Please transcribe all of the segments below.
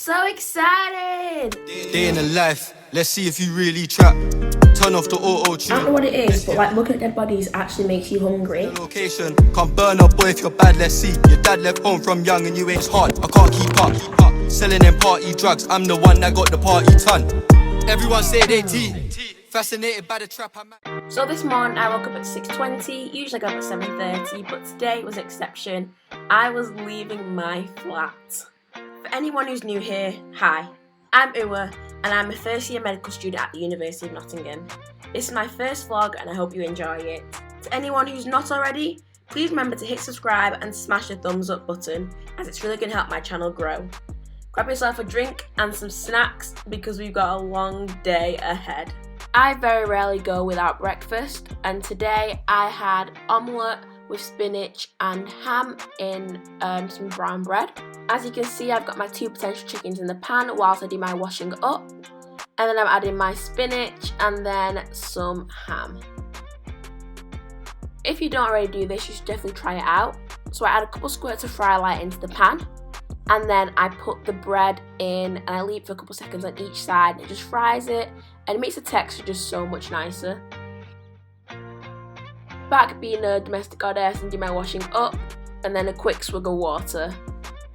So excited! Day in the life, let's see if you really trap. Turn off the auto tune. I don't know what it is, but like looking at dead bodies actually makes you hungry. Location, can't burn up, boy, if you're bad, let's see. Your dad left home from young and you ain't hard. I can't keep up. Selling them party drugs, I'm the one that got the party ton. Everyone say they tea. Fascinated by the trap, I'm at. So this morning I woke up at 6:20, usually I go up at 7:30, but today was an exception. I was leaving my flat. For anyone who's new here, hi. I'm Uwa, and I'm a first year medical student at the University of Nottingham. This is my first vlog and I hope you enjoy it. To anyone who's not already, please remember to hit subscribe and smash the thumbs up button, as it's really going to help my channel grow. Grab yourself a drink and some snacks because we've got a long day ahead. I very rarely go without breakfast, and today I had omelette with spinach and ham in some brown bread. As you can see, I've got my 2 potential chickens in the pan whilst I do my washing up, and then I'm adding my spinach and then some ham. If you don't already do this, you should definitely try it out. So I add a couple squirts of fry light into the pan, and then I put the bread in and I leave it for a couple seconds on each side, and it just fries it and it makes the texture just so much nicer. Back being a domestic goddess and do my washing up, and then a quick swig of water.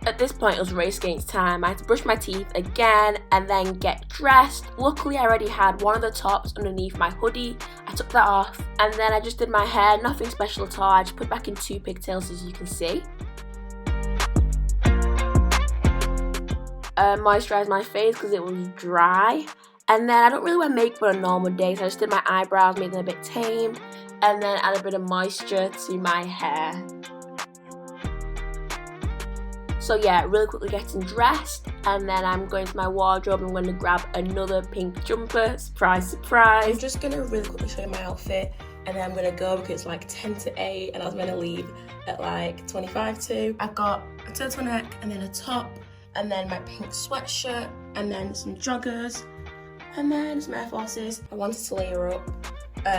At this point it was race against time. I had to brush my teeth again and then get dressed. Luckily I already had one of the tops underneath my hoodie. I took that off and then I just did my hair, nothing special at all. I just put back in 2 pigtails, as you can see. Moisturised my face because it was dry. And then I don't really wear makeup on a normal day, so I just did my eyebrows, made them a bit tamed, and then add a bit of moisture to my hair. So yeah, really quickly getting dressed, and then I'm going to my wardrobe. I'm going to grab another pink jumper. Surprise, surprise. I'm just going to really quickly show you my outfit, and then I'm going to go because it's like 10 to 8, and I was going to leave at like 25 to. I've got a turtleneck, and then a top, and then my pink sweatshirt, and then some joggers, and then some Air Forces. I wanted to layer up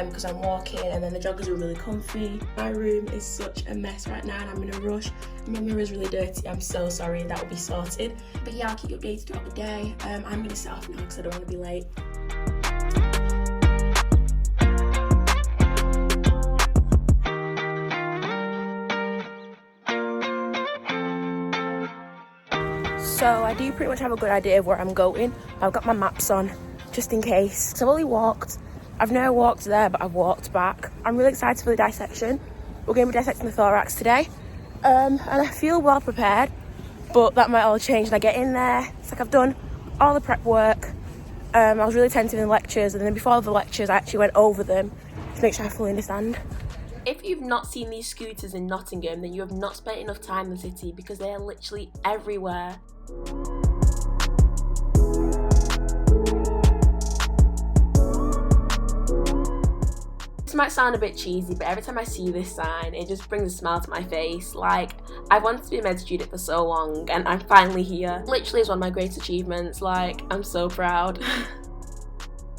because I'm walking, and then the joggers are really comfy. My room is such a mess right now and I'm in a rush. My mirror is really dirty. I'm so sorry. That will be sorted. But yeah, I'll keep you updated throughout the day. I'm going to set off now because I don't want to be late. So I do pretty much have a good idea of where I'm going. I've got my maps on just in case. So I've only walked. I've never walked there, but I've walked back. I'm really excited for the dissection. We're going to be dissecting the thorax today. And I feel well prepared, but that might all change when I get in there. It's like I've done all the prep work. I was really attentive in the lectures, and then before the lectures I actually went over them to make sure I fully understand. If you've not seen these scooters in Nottingham, then you have not spent enough time in the city because they are literally everywhere. This might sound a bit cheesy, but every time I see this sign, it just brings a smile to my face. Like, I've wanted to be a med student for so long, and I'm finally here. Literally, it's one of my greatest achievements. Like, I'm so proud.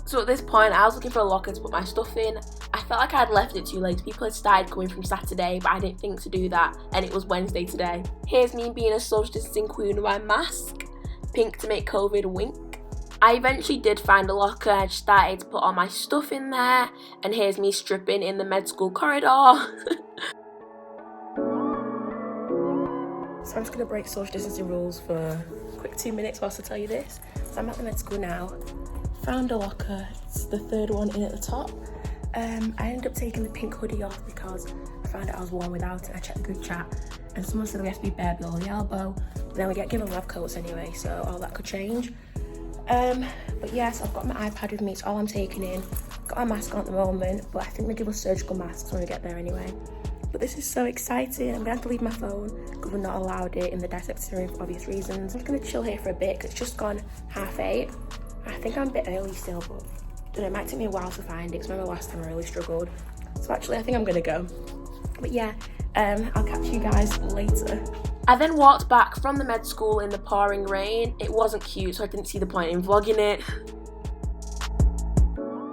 So at this point, I was looking for a locker to put my stuff in. I felt like I had left it too late. People had started coming from Saturday, but I didn't think to do that, and it was Wednesday today. Here's me being a social distancing queen with my mask, pink to make COVID wink. I eventually did find a locker. I just started to put all my stuff in there, and here's me stripping in the med school corridor. So I'm just gonna break social distancing rules for a quick 2 minutes whilst I tell you this. So I'm at the med school now. Found a locker. It's the 3rd one in at the top. I ended up taking the pink hoodie off because I found out I was warm without it. I checked the group chat and someone said we have to be bare below the elbow, but then we get given lab coats anyway, so all that could change. But yes, I've got my iPad with me. It's all I'm taking in. Got my mask on at the moment, but I think they give us surgical masks when we get there anyway. But this is so exciting. I'm gonna have to leave my phone because we're not allowed it in the dissecting room for obvious reasons. I'm just gonna chill here for a bit because it's just gone 7:30. I think I'm a bit early still, but I don't know, it might take me a while to find it because remember last time I really struggled. So actually I think I'm gonna go. But yeah, I'll catch you guys later. I then walked back from the med school in the pouring rain. It wasn't cute, so I didn't see the point in vlogging it.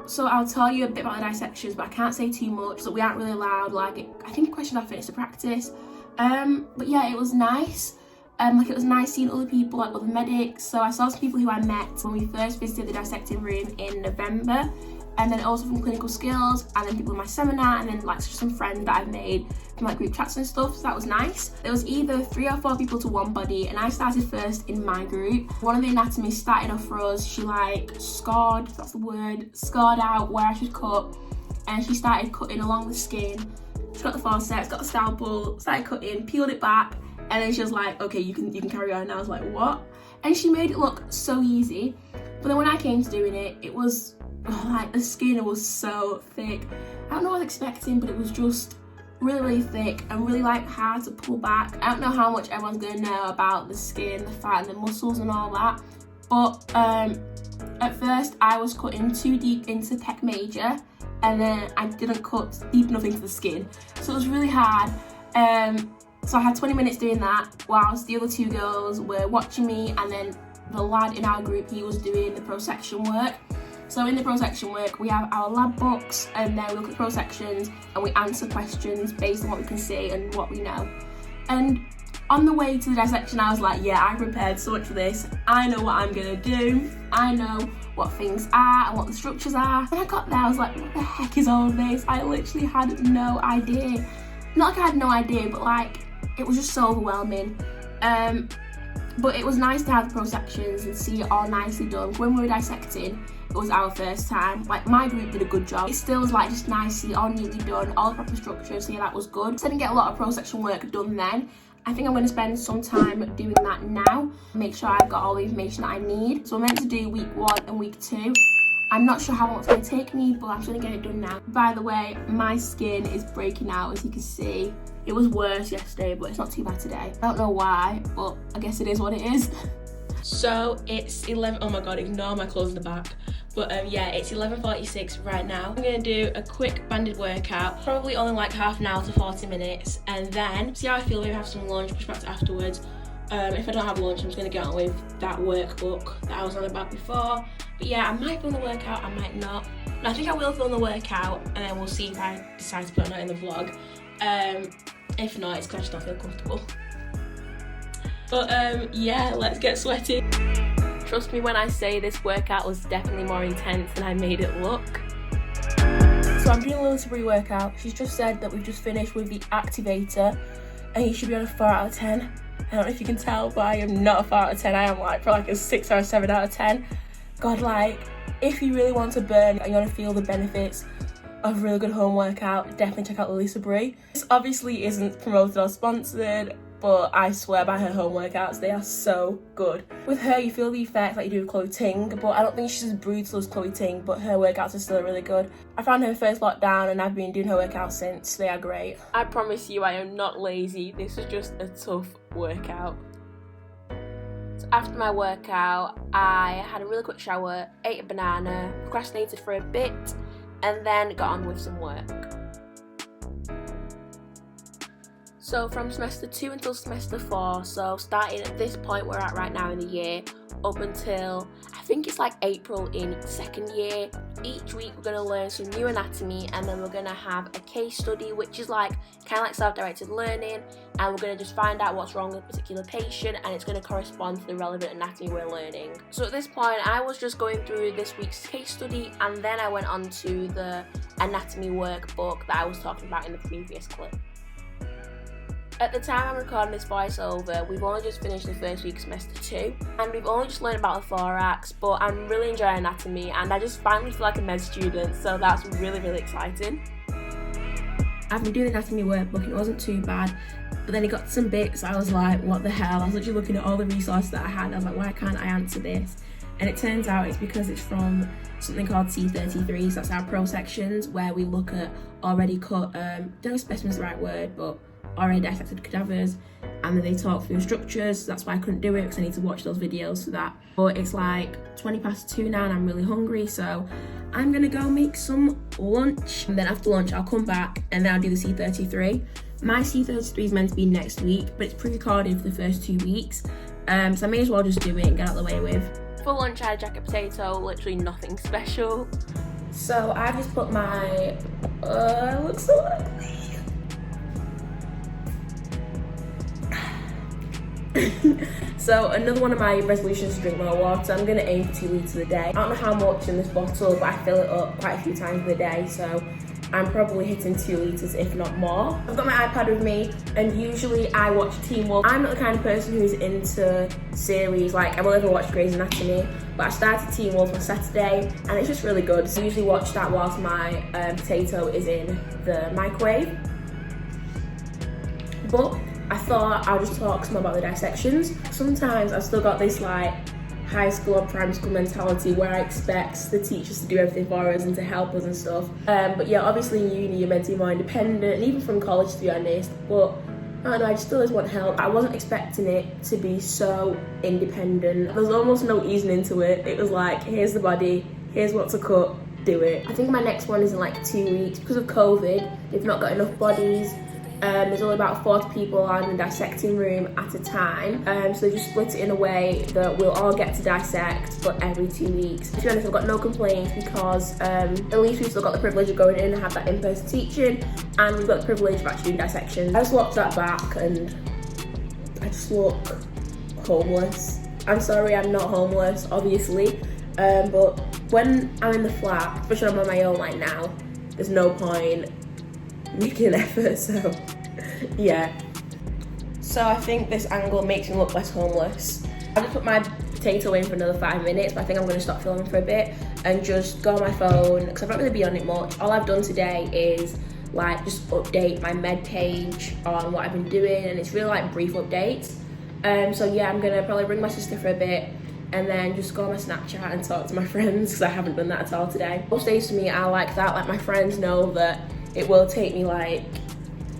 So I'll tell you a bit about the dissections, but I can't say too much. So we aren't really allowed, like, I think questions are finished to practice. But yeah, it was nice. Like, it was nice seeing other people, like other medics. So I saw some people who I met when we first visited the dissecting room in November, and then also from clinical skills, and then people in my seminar, and then like some friends that I've made from like group chats and stuff, so that was nice. There was either 3 or 4 people to one body, and I started first in my group. One of the anatomists started off for us. She like scarred, that's the word, scarred out where I should cut, and she started cutting along the skin. She got the forceps, got the scalpel, started cutting, peeled it back, and then she was like, okay, you can carry on. And I was like, what? And she made it look so easy. But then when I came to doing it, it was like the skin was so thick. I don't know what I was expecting, but it was just really, really thick and really like hard to pull back. I don't know how much everyone's gonna know about the skin, the fat and the muscles and all that. But at first I was cutting too deep into pec major, and then I didn't cut deep enough into the skin. So it was really hard. So I had 20 minutes doing that whilst the other 2 girls were watching me, and then the lad in our group, he was doing the pro-section work. So in the pro-section work, we have our lab books, and then we look at pro-sections and we answer questions based on what we can see and what we know. And on the way to the dissection, I was like, yeah, I prepared so much for this. I know what I'm gonna do. I know what things are and what the structures are. When I got there, I was like, what the heck is all of this? I literally had no idea. Not like I had no idea, but like, it was just so overwhelming. But it was nice to have the pro-sections and see it all nicely done. When we were dissecting, it was our first time. Like, my group did a good job. It still was like just nice to see it all neatly done, all the proper structures, so yeah, that was good. So I didn't get a lot of pro-section work done then. I think I'm going to spend some time doing that now, make sure I've got all the information that I need. So I'm meant to do week 1 and week 2. I'm not sure how long it's going to take me, but I'm just going to get it done now. By the way, my skin is breaking out, as you can see. It was worse yesterday, but it's not too bad today. I don't know why, but I guess it is what it is. So it's 11, oh my god, ignore my clothes in the back. But yeah, it's 11:46 right now. I'm gonna do a quick banded workout, probably only like half an hour to 40 minutes, and then see how I feel, maybe have some lunch, push back to afterwards. If I don't have lunch, I'm just gonna get on with that workbook that I was on about before. But yeah, I might film the workout, I might not. And I think I will film the workout, and then we'll see if I decide to put it on in the vlog. If not, it's because I just don't feel comfortable. But yeah, let's get sweaty. Trust me when I say this workout was definitely more intense than I made it look. So I'm doing a little pre-workout. She's just said that we've just finished with the activator, and you should be on a 4 out of 10. I don't know if you can tell, but I am not a 4 out of 10. I am like probably like a 6 or a 7 out of 10. God, like, if you really want to burn and you want to feel the benefits of a really good home workout, definitely check out Uwa Isibor. This obviously isn't promoted or sponsored, but I swear by her home workouts, they are so good. With her, you feel the effects like you do with Chloe Ting, but I don't think she's as brutal as Chloe Ting, but her workouts are still really good. I found her first lockdown and I've been doing her workouts since. They are great. I promise you, I am not lazy. This is just a tough workout. So after my workout, I had a really quick shower, ate a banana, procrastinated for a bit, and then got on with some work. So from semester 2 until semester 4, so starting at this point we're at right now in the year, up until I think it's like April in 2nd year, each week we're going to learn some new anatomy, and then we're going to have a case study, which is like kind of like self-directed learning, and we're going to just find out what's wrong with a particular patient, and it's going to correspond to the relevant anatomy we're learning. So at this point I was just going through this week's case study, and then I went on to the anatomy workbook that I was talking about in the previous clip. At the time I'm recording this voiceover, we've only just finished the first week of semester 2, and we've only just learned about the thorax, but I'm really enjoying anatomy, and I just finally feel like a med student, so that's really, really exciting. I've been doing the anatomy workbook and it wasn't too bad, but then it got some bits I was like, what the hell? I was literally looking at all the resources that I had, and I was like, why can't I answer this? And it turns out it's because it's from something called C33, so that's our pro sections, where we look at already cut, don't know if specimen's the right word, but already dissected cadavers, and then they talk through structures. So that's why I couldn't do it, because I need to watch those videos for that. But it's like 2 now and I'm really hungry, so I'm gonna go make some lunch, and then after lunch I'll come back and then I'll do the C33. My C33 is meant to be next week, but it's pre-recorded for the first 2 weeks, so I may as well just do it and get out of the way with. For lunch I had a jacket potato, literally nothing special. So I just put my it looks so ugly. So another one of my resolutions is to drink more water. I'm gonna aim for 2 litres a day. I don't know how much in this bottle, but I fill it up quite a few times a day, so I'm probably hitting 2 litres, if not more. I've got my iPad with me, and usually I watch Teen Wolf. I'm not the kind of person who's into series, like I've only ever watched Grey's Anatomy, but I started Teen Wolf on Saturday, and it's just really good. So I usually watch that whilst my potato is in the microwave. But I thought I'll just talk some about the dissections. Sometimes I've still got this like high school or primary school mentality where I expect the teachers to do everything for us and to help us and stuff. But yeah, obviously in uni you're meant to be more independent, and even from college to be honest, but I don't know, I just always want help. I wasn't expecting it to be so independent. There's almost no easing into it. It was like, here's the body, here's what to cut, do it. I think my next one is in like 2 weeks. Because of COVID, they've not got enough bodies. There's only about 40 people in the dissecting room at a time, so they just split it in a way that we'll all get to dissect, but every 2 weeks. To be honest, I've got no complaints because at least we've still got the privilege of going in and have that in-person teaching, and we've got the privilege of actually doing dissections. I just watched that back and I just look homeless. I'm sorry, I'm not homeless, obviously, but when I'm in the flat, especially when I'm on my own like now, there's no point making an effort, so yeah. So I think this angle makes me look less homeless. I've just put my potato in for another 5 minutes, but I think I'm going to stop filming for a bit and just go on my phone because I've not really been on it much. All I've done today is like just update my med page on what I've been doing, and it's really like brief updates. So yeah, I'm gonna probably ring my sister for a bit and then just go on my Snapchat and talk to my friends because I haven't done that at all today. Most days for me, I like that. Like my friends know that it will take me like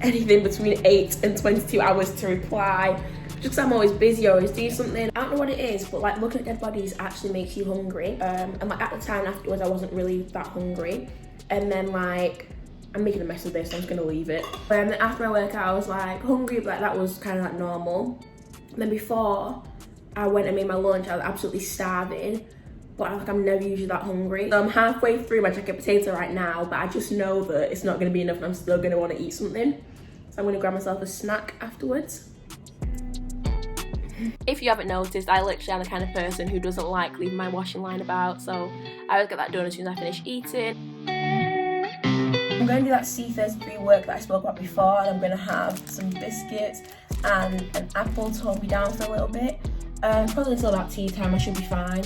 anything between 8 and 22 hours to reply, just because I'm always busy, always doing something. I don't know what it is, but like looking at dead bodies actually makes you hungry. And like at the time afterwards, I wasn't really that hungry. And then like, I'm making a mess of this, so I'm just gonna leave it. And then after my workout, I was like hungry, but like that was kind of like normal. And then before I went and made my lunch, I was absolutely starving. But like, I'm never usually that hungry. So I'm halfway through my jacket potato right now, but I just know that it's not gonna be enough and I'm still gonna wanna eat something. So I'm gonna grab myself a snack afterwards. If you haven't noticed, I literally am the kind of person who doesn't like leaving my washing line about, so I always get that done as soon as I finish eating. I'm gonna do that C33 work that I spoke about before, and I'm gonna have some biscuits and an apple to hold me down for a little bit. Probably until about tea time, I should be fine.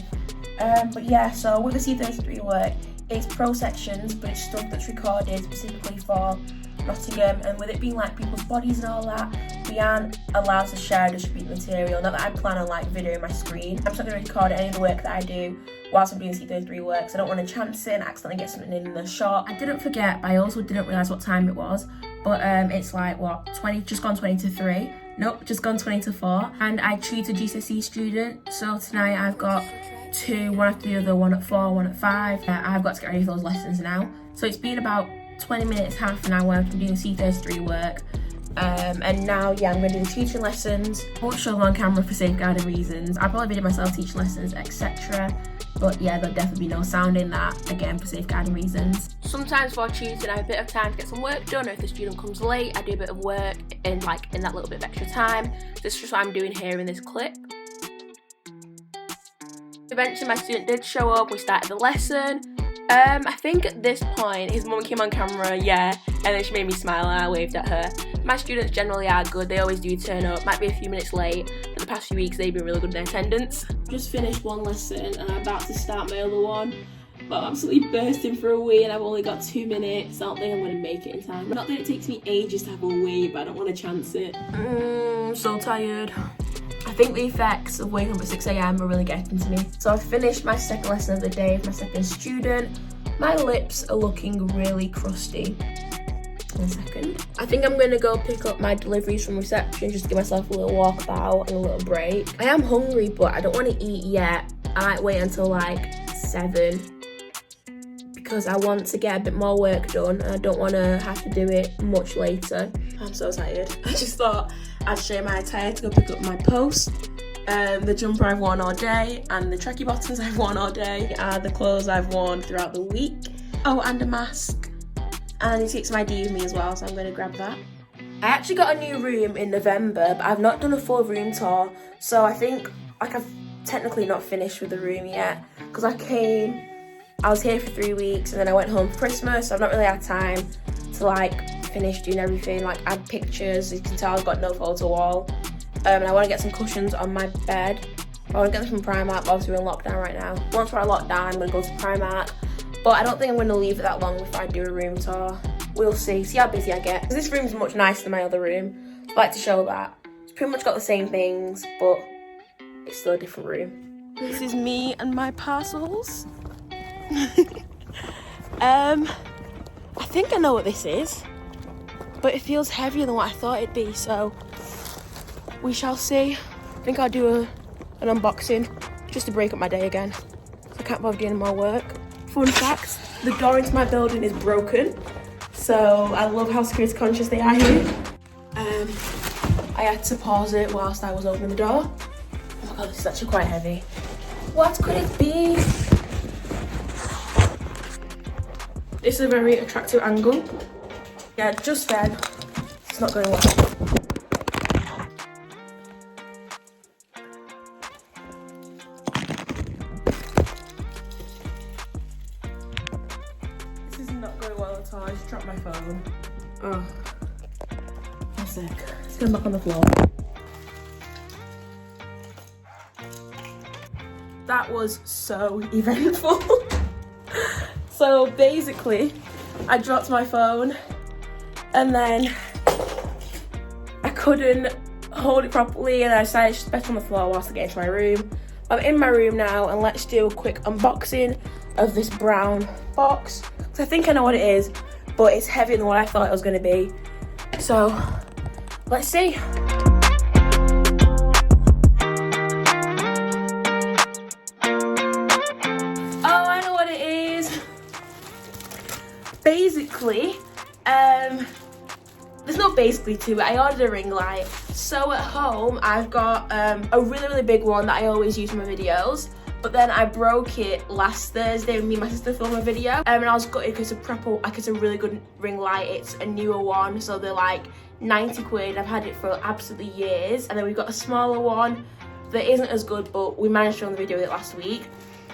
But yeah, so with the C33 work, it's pro sections, but it's stuff that's recorded specifically for Nottingham, and with it being like people's bodies and all that, we aren't allowed to share distribute material. Not that I plan on like videoing my screen. I'm just not going to record any of the work that I do whilst I'm doing C33 work, so I don't want to chance it and accidentally get something in the shot. I didn't forget, but I also didn't realise what time it was, but it's like what, 20, just gone 20 to 3. Nope, just gone 20 to 4. And I treat a GCSE student, so tonight I've got 2, one after the other, one at 4, one at 5. I've got to get ready for those lessons now. So it's been about 20 minutes, half an hour from doing C33 work. And now, yeah, I'm going to do the teaching lessons. I won't show them on camera for safeguarding reasons. I'll probably video myself teaching lessons, etc. But yeah, there'll definitely be no sound in that, again, for safeguarding reasons. Sometimes for tutoring, I have a bit of time to get some work done, or if the student comes late, I do a bit of work in that little bit of extra time. This is just what I'm doing here in this clip. Eventually my student did show up, we started the lesson. I think at this point his mum came on camera, yeah, and then she made me smile and I waved at her. My students generally are good, they always do turn up, might be a few minutes late, but the past few weeks they've been really good in attendance. Just finished one lesson and I'm about to start my other one, but I'm absolutely bursting for a wee and I've only got 2 minutes. I don't think I'm going to make it in time. Not that it takes me ages to have a wee, but I don't want to chance it. I'm so tired. I think the effects of waking up at 6 AM are really getting to me. So I've finished my second lesson of the day with my second student. My lips are looking really crusty. One second. I think I'm gonna go pick up my deliveries from reception, just to give myself a little walkabout and a little break. I am hungry, but I don't want to eat yet. I might wait until like 7 because I want to get a bit more work done and I don't want to have to do it much later. I'm so tired. I just thought I'd share my attire to go pick up my post. The jumper I've worn all day and the tracky bottoms I've worn all day are the clothes I've worn throughout the week. Oh, and a mask. And I need to take some ID with me as well, so I'm going to grab that. I actually got a new room in November, but I've not done a full room tour, so I think like I've technically not finished with the room yet, because I was here for 3 weeks and then I went home for Christmas, so I've not really had time to like finish doing everything, like add pictures. As you can tell, I've got no photo wall, and I want to get some cushions on my bed. I want to get them from Primark, but obviously we're in lockdown right now. Once we're locked down, I'm going to go to Primark, but I don't think I'm going to leave it that long before I do a room tour. We'll see how busy I get. This room's much nicer than my other room. I'd like to show that. It's pretty much got the same things, but it's still a different room. This is me and my parcels. I think I know what this is, but it feels heavier than what I thought it'd be, so we shall see. I think I'll do an unboxing just to break up my day again. I can't bother doing more work. Fun fact, the door into my building is broken, so I love how security conscious they are here. I had to pause it whilst I was opening the door. Oh my god, this is actually quite heavy. What could it be? This is a very attractive angle. Yeah, just then, it's not going well. This is not going well at all. I just dropped my phone. Oh, one sec. Let's get back on the floor. That was so eventful. So basically, I dropped my phone and then I couldn't hold it properly and I decided to bet on the floor whilst I get into my room. I'm in my room now and let's do a quick unboxing of this brown box. So I think I know what it is, but it's heavier than what I thought it was going to be. So let's see. Basically, there's no basically to it. I ordered a ring light. So at home, I've got a really big one that I always use for my videos. But then I broke it last Thursday when me and my sister filmed a video. And I was gutted because it's a really good ring light. It's a newer one, so they're like 90 quid. I've had it for absolutely years. And then we've got a smaller one that isn't as good, but we managed to film the video with it last week.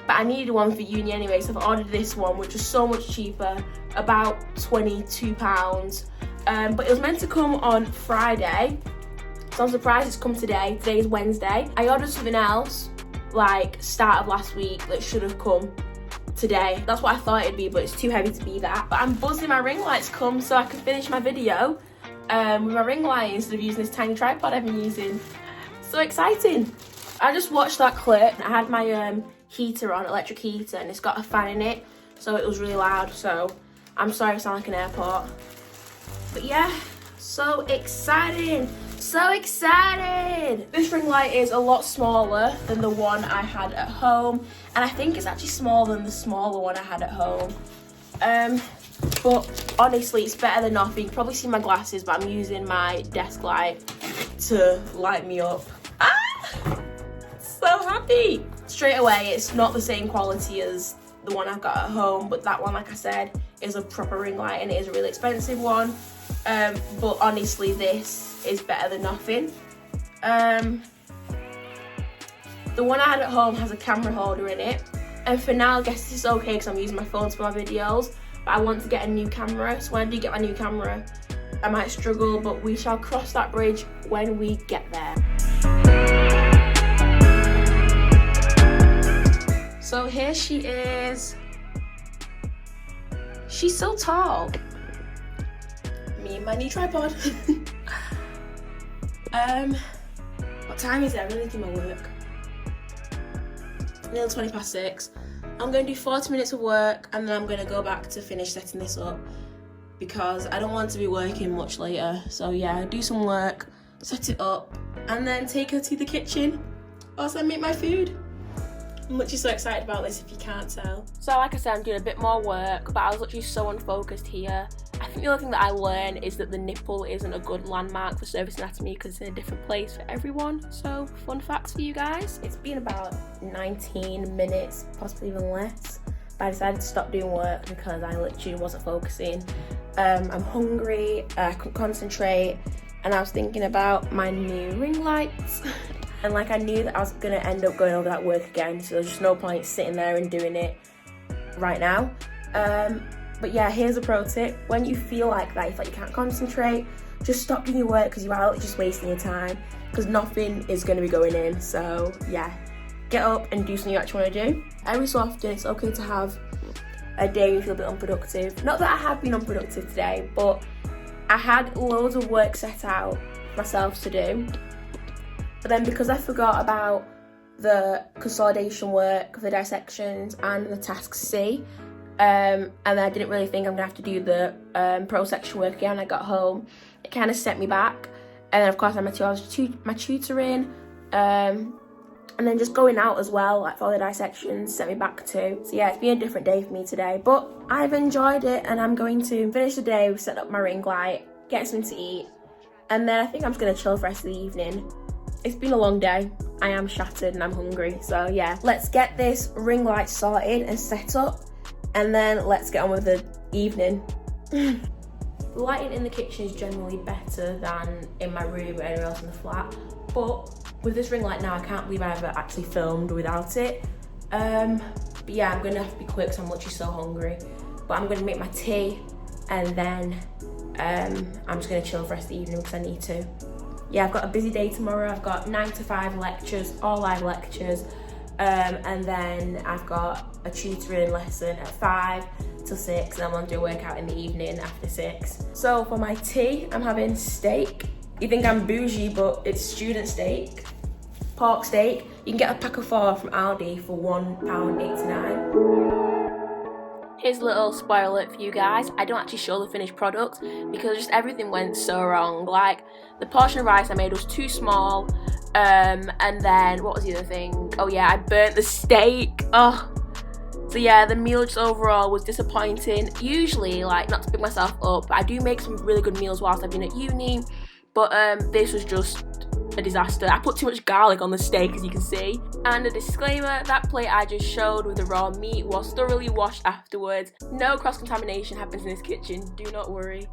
But I needed one for uni anyway, so I've ordered this one, which is so much cheaper, about £22. But it was meant to come on Friday, so I'm surprised it's come today. Today is Wednesday. I ordered something else, like start of last week, that should have come today. That's what I thought it'd be, but it's too heavy to be that. But I'm buzzing my ring light's come so I can finish my video with my ring light instead of using this tiny tripod I've been using. So exciting. I just watched that clip. I had my heater on, electric heater, and it's got a fan in it, so it was really loud, so I'm sorry I sound like an airport. But yeah, so exciting, so excited. This ring light is a lot smaller than the one I had at home, and I think it's actually smaller than the smaller one I had at home. But honestly, it's better than nothing. You can probably see my glasses, but I'm using my desk light to light me up. So happy. Straight away, it's not the same quality as the one I've got at home, but that one, like I said, is a proper ring light and it is a really expensive one. But honestly, this is better than nothing. The one I had at home has a camera holder in it, and for now I guess this is okay because I'm using my phone for my videos, but I want to get a new camera, so when I do get my new camera I might struggle, but we shall cross that bridge when we get there. So here she is. She's so tall. Me and my new tripod. What time is it? I'm gonna do my work. Nearly 20 past 6. I'm gonna do 40 minutes of work and then I'm gonna go back to finish setting this up because I don't want to be working much later. So yeah, do some work, set it up, and then take her to the kitchen whilst I make my food. I'm literally so excited about this if you can't tell. So like I said, I'm doing a bit more work, but I was literally so unfocused here. I think the only thing that I learned is that the nipple isn't a good landmark for surface anatomy because it's in a different place for everyone. So fun facts for you guys. It's been about 19 minutes, possibly even less. But I decided to stop doing work because I literally wasn't focusing. I'm hungry, I couldn't concentrate. and I was thinking about my new ring lights. And like I knew that I was gonna end up going over that work again, so there's just no point sitting there and doing it right now. But yeah, here's a pro tip. When you feel like that, you feel like you can't concentrate, just stop doing your work because you are just wasting your time, because nothing is going to be going in. So yeah, get up and do something you actually want to do. Every so often it's okay to have a day you feel a bit unproductive. Not that I have been unproductive today, but I had loads of work set out for myself to do. But then because I forgot about the consolidation work, the dissections and the task C, and I didn't really think I'm gonna have to do the pro section work again when I got home, it kind of set me back. And then of course I had 2 hours my tutoring, and then just going out as well, like for the dissections, set me back too. So yeah, it's been a different day for me today, but I've enjoyed it, and I'm going to finish the day with setting up my ring light, getting something to eat, and then I think I'm just gonna chill for the rest of the evening. It's been a long day, I am shattered and I'm hungry, so yeah, let's get this ring light sorted and set up, and then let's get on with the evening. The lighting in the kitchen is generally better than in my room or anywhere else in the flat, but with this ring light now, I can't believe I ever actually filmed without it. But yeah, I'm gonna have to be quick because I'm literally so hungry. But I'm gonna make my tea, and then I'm just gonna chill for the rest of the evening because I need to. Yeah, I've got a busy day tomorrow. I've got 9 to 5 lectures, all live lectures. And then I've got a tutoring lesson at 5 till 6, and I'm gonna do a workout in the evening after 6. So for my tea, I'm having steak. You think I'm bougie, but it's student steak, pork steak. You can get a pack of 4 from Aldi for £1.89. Here's a little spoiler for you guys. I don't actually show the finished product because just everything went so wrong. Like, the portion of rice I made was too small, and then what was the other thing? Oh yeah, I burnt the steak. Oh, so yeah, the meal just overall was disappointing. Usually, like, not to pick myself up, but I do make some really good meals whilst I've been at uni, but this was just a disaster. I put too much garlic on the steak, as you can see. And a disclaimer, that plate I just showed with the raw meat was thoroughly washed afterwards. No cross-contamination happens in this kitchen, do not worry.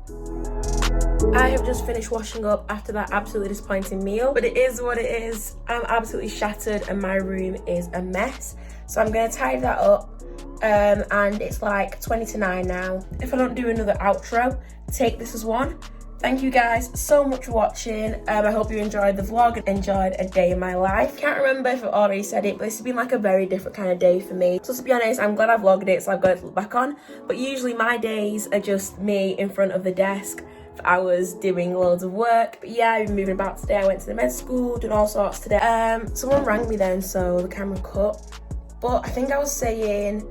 I have just finished washing up after that absolutely disappointing meal, but it is what it is. I'm absolutely shattered and my room is a mess. So I'm gonna tidy that up, and it's like 20 to 9 now. If I don't do another outro, take this as one. Thank you guys so much for watching. I hope you enjoyed the vlog and enjoyed a day in my life. Can't remember if I already said it, but this has been like a very different kind of day for me. So to be honest, I'm glad I vlogged it, so I've got it to look back on. But usually my days are just me in front of the desk for hours doing loads of work. But yeah, I've been moving about today. I went to the med school, did all sorts today. Someone rang me then, so the camera cut. But I think I was saying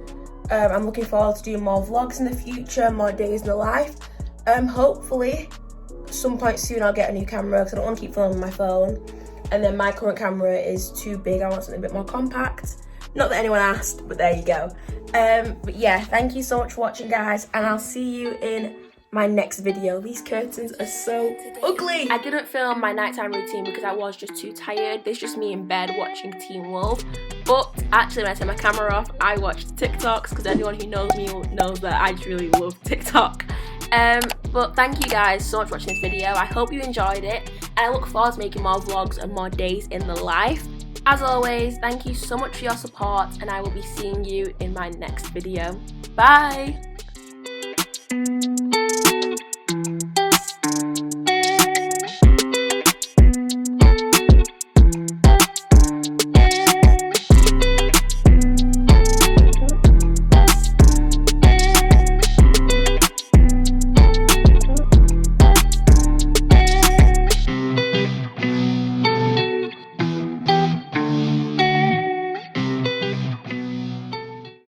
I'm looking forward to doing more vlogs in the future, more days in the life. Hopefully, some point soon I'll get a new camera because I don't want to keep filming my phone, and then my current camera is too big. I want something a bit more compact. Not that anyone asked, but there you go. But yeah, thank you so much for watching, guys, and I'll see you in my next video. These curtains are so ugly. I didn't film my nighttime routine because I was just too tired. This is just me in bed watching Teen Wolf. But actually, when I turn my camera off, I watch TikToks because anyone who knows me knows that I just really love TikTok. But thank you guys so much for watching this video. I hope you enjoyed it, and I look forward to making more vlogs and more days in the life. As always, thank you so much for your support, and I will be seeing you in my next video. Bye!